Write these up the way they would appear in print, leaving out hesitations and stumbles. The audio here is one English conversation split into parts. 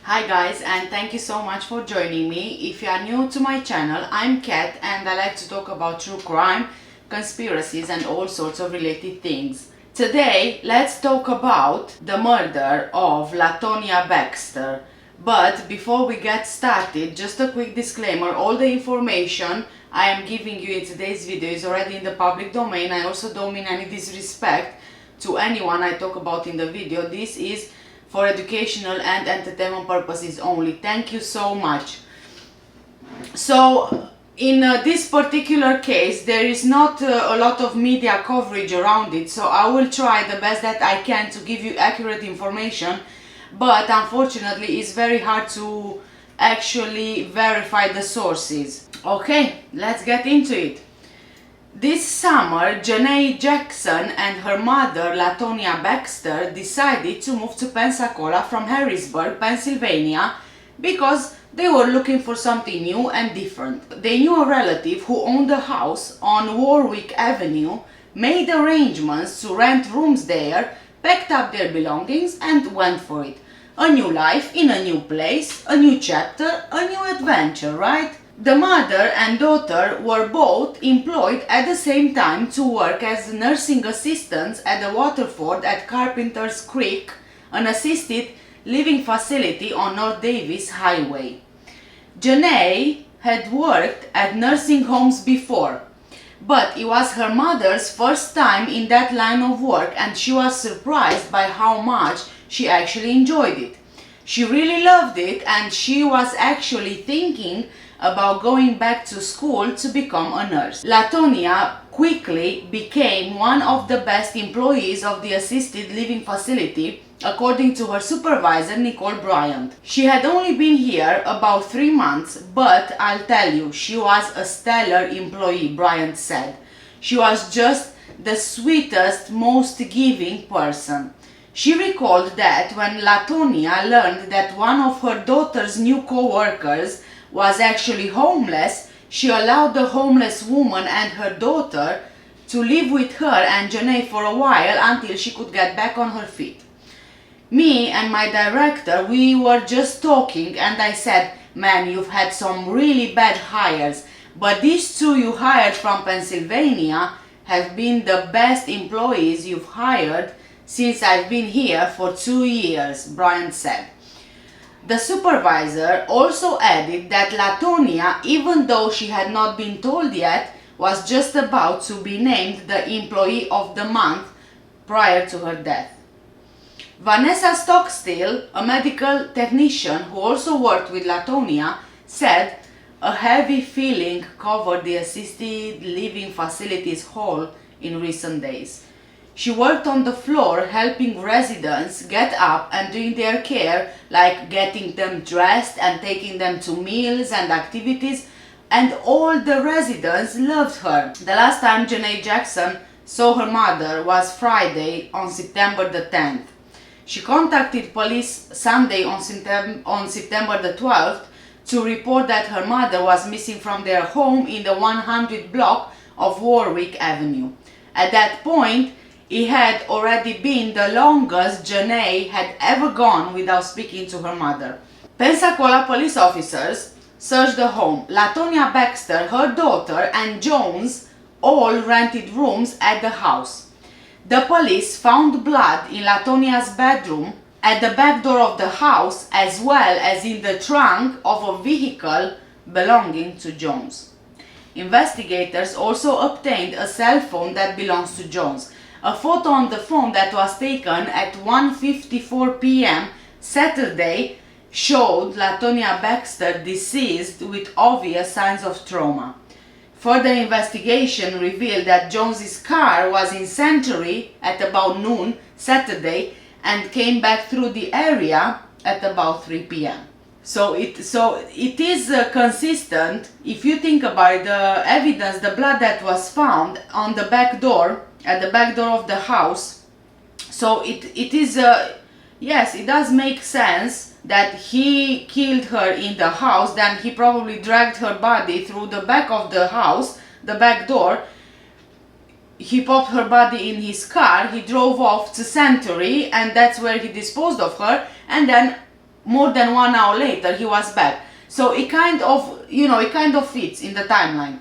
Hi guys, and thank you so much for joining me. If you are new to my channel, I'm Kat and I like to talk about true crime, conspiracies and all sorts of related things. Today, let's talk about the murder of Latonya Baxter. But before we get started, just a quick disclaimer, all the information I am giving you in today's video is already in the public domain. I also don't mean any disrespect to anyone I talk about in the video. This is for educational and entertainment purposes only. Thank you so much. So in this particular case there is not a lot of media coverage around it, so I will try the best that I can to give you accurate information, but unfortunately it's very hard to actually verify the sources. Okay, let's get into it. This summer, Janae Jackson and her mother, Latonya Baxter, decided to move to Pensacola from Harrisburg, Pennsylvania, because they were looking for something new and different. They knew a relative who owned a house on Warwick Avenue, made arrangements to rent rooms there, packed up their belongings and went for it. A new life in a new place, a new chapter, a new adventure, right? The mother and daughter were both employed at the same time to work as nursing assistants at the Waterford at Carpenter's Creek, an assisted living facility on North Davis Highway. Janae had worked at nursing homes before, but it was her mother's first time in that line of work and she was surprised by how much she actually enjoyed it. She really loved it and she was actually thinking about going back to school to become a nurse. Latonya quickly became one of the best employees of the assisted living facility, according to her supervisor, Nicole Bryant. She had only been here about 3 months, but I'll tell you, she was a stellar employee, Bryant said. She was just the sweetest, most giving person. She recalled that when Latonya learned that one of her daughter's new co-workers was actually homeless, she allowed the homeless woman and her daughter to live with her and Janae for a while until she could get back on her feet. Me and my director, we were just talking and I said, man, you've had some really bad hires, but these two you hired from Pennsylvania have been the best employees you've hired since I've been here for 2 years, Bryant said. The supervisor also added that Latonya, even though she had not been told yet, was just about to be named the Employee of the Month prior to her death. Vanessa Stockstill, a medical technician who also worked with Latonya, said a heavy feeling covered the assisted living facility's hall in recent days. She worked on the floor helping residents get up and doing their care, like getting them dressed and taking them to meals and activities, and all the residents loved her. The last time Janae Jackson saw her mother was Friday on September the 10th. She contacted police Sunday on September the 12th to report that her mother was missing from their home in the 100 block of Warwick Avenue. At that point, it had already been the longest Janae had ever gone without speaking to her mother. Pensacola police officers searched the home. Latonya Baxter, her daughter, and Jones all rented rooms at the house. The police found blood in Latonya's bedroom, at the back door of the house, as well as in the trunk of a vehicle belonging to Jones. Investigators also obtained a cell phone that belongs to Jones. A photo on the phone that was taken at 1:54 p.m. Saturday showed Latonya Baxter deceased with obvious signs of trauma. Further investigation revealed that Jones's car was in Century at about noon Saturday and came back through the area at about 3 p.m. So it is consistent. If you think about it, the evidence, the blood that was found on the back door, at the back door of the house, so it is yes, it does make sense that he killed her in the house. Then he probably dragged her body through the back of the house, the back door. He popped her body in his car, he drove off to Century, and that's where he disposed of her, and then more than 1 hour later, he was back. So it kind of, it kind of fits in the timeline.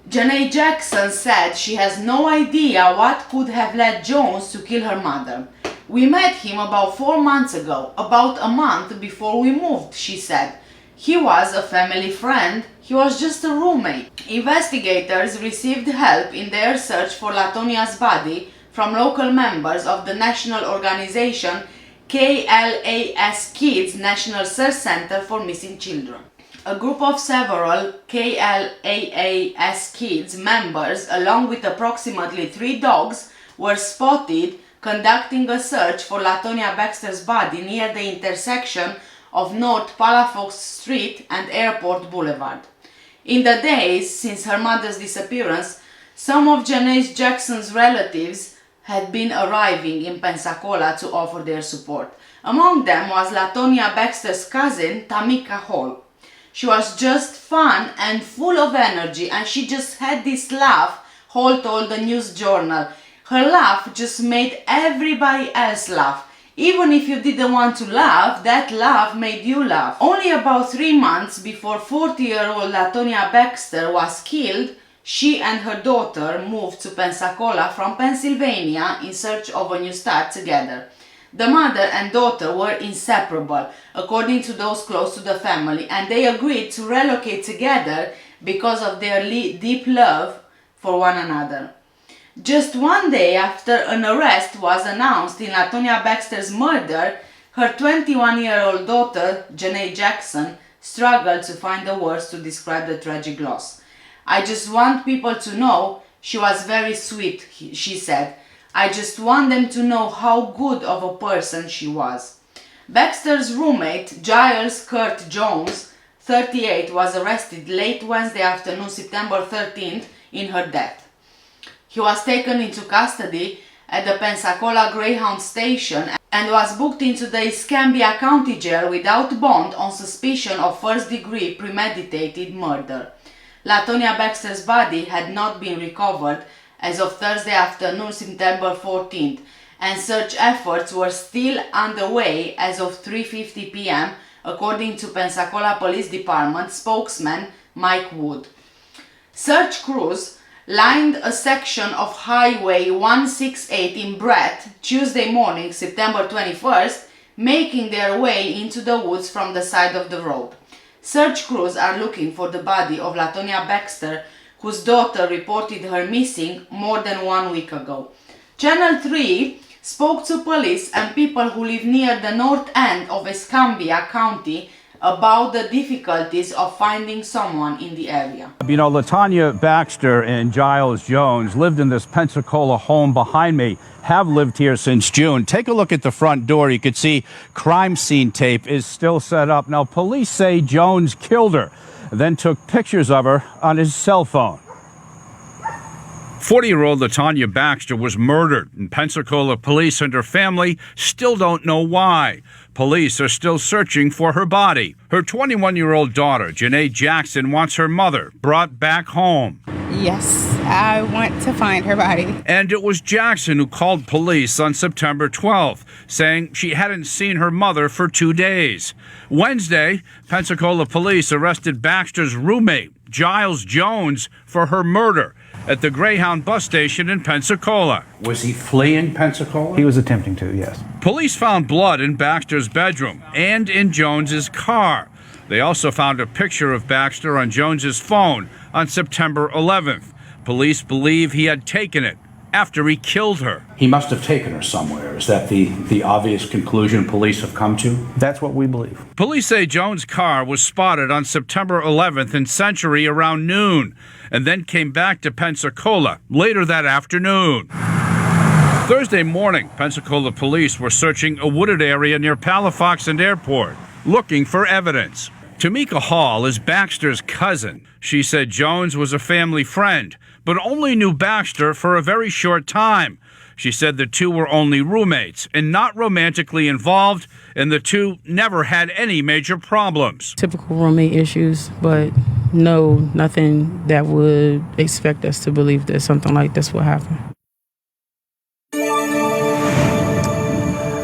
Janae Jackson said she has no idea what could have led Jones to kill her mother. We met him about 4 months ago, about a month before we moved, she said. He was a family friend, he was just a roommate. Investigators received help in their search for Latonya's body from local members of the national organization KLAS Kids National Search Center for Missing Children. A group of several KLAS Kids members, along with approximately 3 dogs, were spotted conducting a search for Latonya Baxter's body near the intersection of North Palafox Street and Airport Boulevard. In the days since her mother's disappearance, some of Janae Jackson's relatives had been arriving in Pensacola to offer their support. Among them was Latonya Baxter's cousin, Tamika Hall. She was just fun and full of energy, and she just had this laugh, Hall told the News Journal. Her laugh just made everybody else laugh. Even if you didn't want to laugh, that laugh made you laugh. Only about 3 months before 40-year-old Latonya Baxter was killed, she and her daughter moved to Pensacola from Pennsylvania in search of a new start together. The mother and daughter were inseparable, according to those close to the family, and they agreed to relocate together because of their deep love for one another. Just 1 day after an arrest was announced in Latonya Baxter's murder, her 21-year-old daughter, Janae Jackson, struggled to find the words to describe the tragic loss. I just want people to know she was very sweet, she said. I just want them to know how good of a person she was. Baxter's roommate, Giles Kurt Jones, 38, was arrested late Wednesday afternoon, September 13th, in her death. He was taken into custody at the Pensacola Greyhound station and was booked into the Escambia County Jail without bond on suspicion of first-degree premeditated murder. Latonya Baxter's body had not been recovered as of Thursday afternoon, September 14th, and search efforts were still underway as of 3:50 p.m., according to Pensacola Police Department spokesman Mike Wood. Search crews lined a section of Highway 168 in BRATT Tuesday morning, September 21st, making their way into the woods from the side of the road. Search crews are looking for the body of Latonya Baxter, whose daughter reported her missing more than 1 week ago. Channel 3 spoke to police and people who live near the north end of Escambia County about the difficulties of finding someone in the area. You know, Latonya Baxter and Giles Jones lived in this Pensacola home behind me, have lived here since June. Take a look at the front door. You could see crime scene tape is still set up. Now, police say Jones killed her, then took pictures of her on his cell phone. 40-year-old Latonya Baxter was murdered, and Pensacola police and her family still don't know why. Police are still searching for her body. Her 21-year-old daughter, Janae Jackson, wants her mother brought back home. Yes, I want to find her body. And it was Jackson who called police on September 12th, saying she hadn't seen her mother for 2 days. Wednesday, Pensacola police arrested Baxter's roommate, Giles Jones, for her murder at the Greyhound bus station in Pensacola. Was he fleeing Pensacola? He was attempting to, yes. Police found blood in Baxter's bedroom and in Jones's car. They also found a picture of Baxter on Jones's phone on September 11th. Police believe he had taken it after he killed her. He must have taken her somewhere. Is that the obvious conclusion police have come to? That's what we believe. Police say Jones' car was spotted on September 11th in Century around noon, and then came back to Pensacola later that afternoon. Thursday morning, Pensacola police were searching a wooded area near Palafox and Airport, looking for evidence. Tamika Hall is Baxter's cousin. She said Jones was a family friend, but only knew Baxter for a very short time. She said the two were only roommates and not romantically involved, and the two never had any major problems. Typical roommate issues, but no, nothing that would expect us to believe that something like this would happen.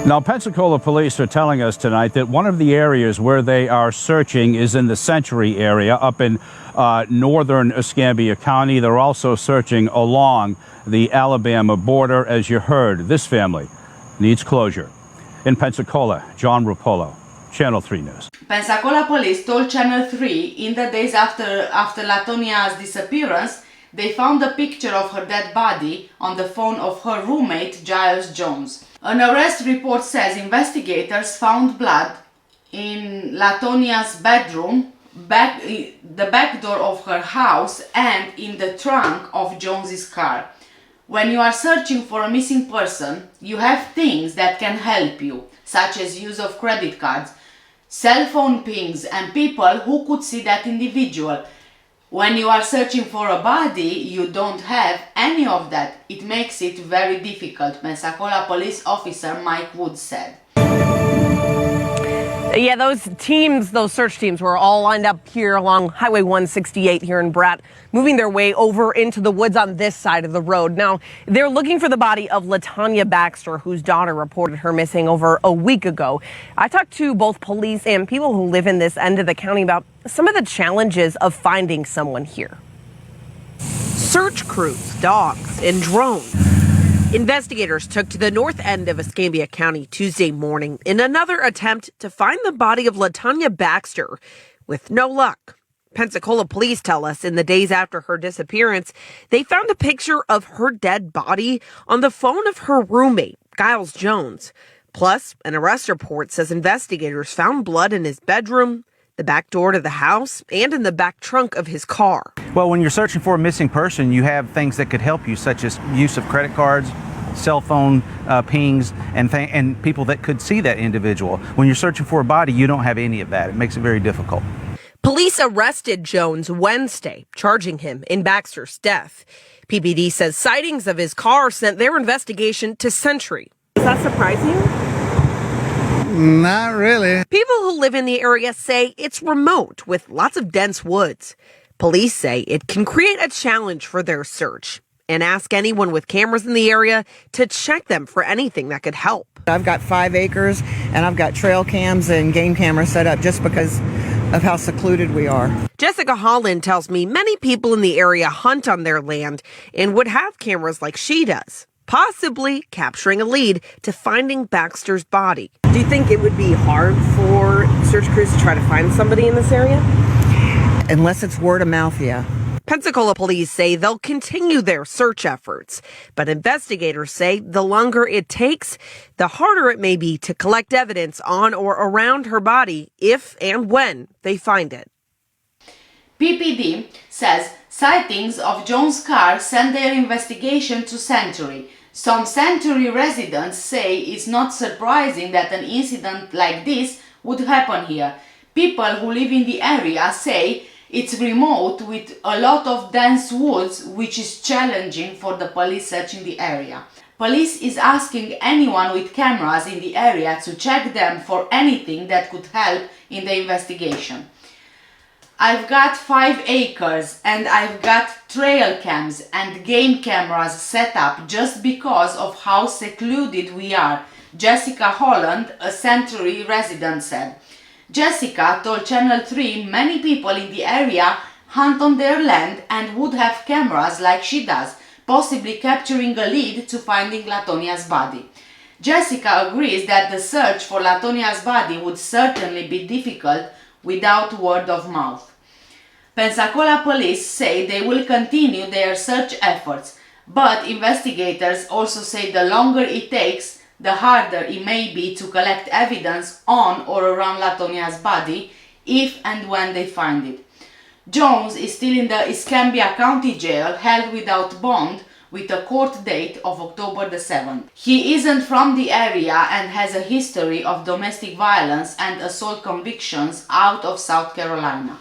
Now, Pensacola police are telling us tonight that one of the areas where they are searching is in the Century area up in northern Escambia County. They're also searching along the Alabama border. As you heard, this family needs closure. In Pensacola, John Rupolo, Channel 3 News. Pensacola police told Channel 3 in the days after Latonya's disappearance, they found a picture of her dead body on the phone of her roommate, Giles Jones. An arrest report says investigators found blood in Latonya's bedroom, the back door of her house, and in the trunk of Jones's car. When you are searching for a missing person, you have things that can help you, such as use of credit cards, cell phone pings, and people who could see that individual. When you are searching for a body, you don't have any of that. It makes it very difficult, Pensacola police officer Mike Wood said. Yeah, those search teams were all lined up here along Highway 168 here in BRATT, moving their way over into the woods on this side of the road. Now, they're looking for the body of Latonya Baxter, whose daughter reported her missing over a week ago. I talked to both police and people who live in this end of the county about some of the challenges of finding someone here. Search crews, dogs, and drones. Investigators took to the north end of Escambia County Tuesday morning in another attempt to find the body of Latonya Baxter, with no luck. Pensacola police tell us in the days after her disappearance, they found a picture of her dead body on the phone of her roommate, Giles Jones. Plus, an arrest report says investigators found blood in his bedroom, the back door to the house, and in the back trunk of his car. Well, when you're searching for a missing person, you have things that could help you, such as use of credit cards, cell phone pings, and people that could see that individual. When you're searching for a body, you don't have any of that. It makes it very difficult. Police arrested Jones Wednesday, charging him in Baxter's death. PPD says sightings of his car sent their investigation to Century. Is that surprising? Not really. People who live in the area say it's remote with lots of dense woods. Police say it can create a challenge for their search and ask anyone with cameras in the area to check them for anything that could help. I've got 5 acres and I've got trail cams and game cameras set up just because of how secluded we are. Jessica Holland tells me many people in the area hunt on their land and would have cameras like she does, possibly capturing a lead to finding Baxter's body. Do you think it would be hard for search crews to try to find somebody in this area? Unless it's word of mouth, yeah. Pensacola police say they'll continue their search efforts, but investigators say the longer it takes, the harder it may be to collect evidence on or around her body if and when they find it. PPD says sightings of Jones' car sent their investigation to Century. Some Century residents say it's not surprising that an incident like this would happen here. People who live in the area say it's remote with a lot of dense woods, which is challenging for the police searching the area. Police is asking anyone with cameras in the area to check them for anything that could help in the investigation. I've got 5 acres and I've got trail cams and game cameras set up just because of how secluded we are, Jessica Holland, a Century resident, said. Jessica told Channel 3 many people in the area hunt on their land and would have cameras like she does, possibly capturing a lead to finding Latonya's body. Jessica agrees that the search for Latonya's body would certainly be difficult without word of mouth. Pensacola police say they will continue their search efforts, but investigators also say the longer it takes, the harder it may be to collect evidence on or around Latonya's body if and when they find it. Jones is still in the Escambia County Jail, held without bond, with a court date of October the 7th. He isn't from the area and has a history of domestic violence and assault convictions out of South Carolina.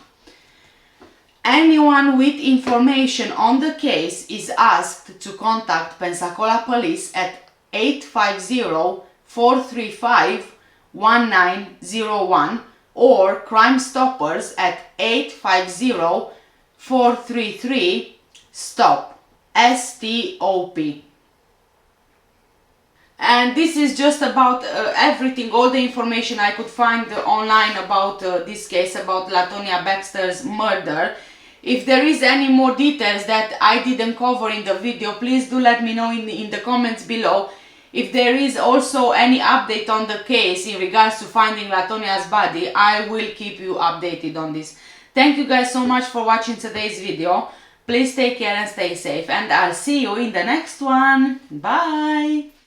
Anyone with information on the case is asked to contact Pensacola police at 850-435-1901 or Crime Stoppers at 850-433-STOP. STOP. And this is just about everything, all the information I could find online about this case, about Latonya Baxter's murder. If there is any more details that I didn't cover in the video, please do let me know in the comments below. If there is also any update on the case in regards to finding Latonya's body, I will keep you updated on this. Thank you guys so much for watching today's video. Please take care and stay safe, and I'll see you in the next one. Bye!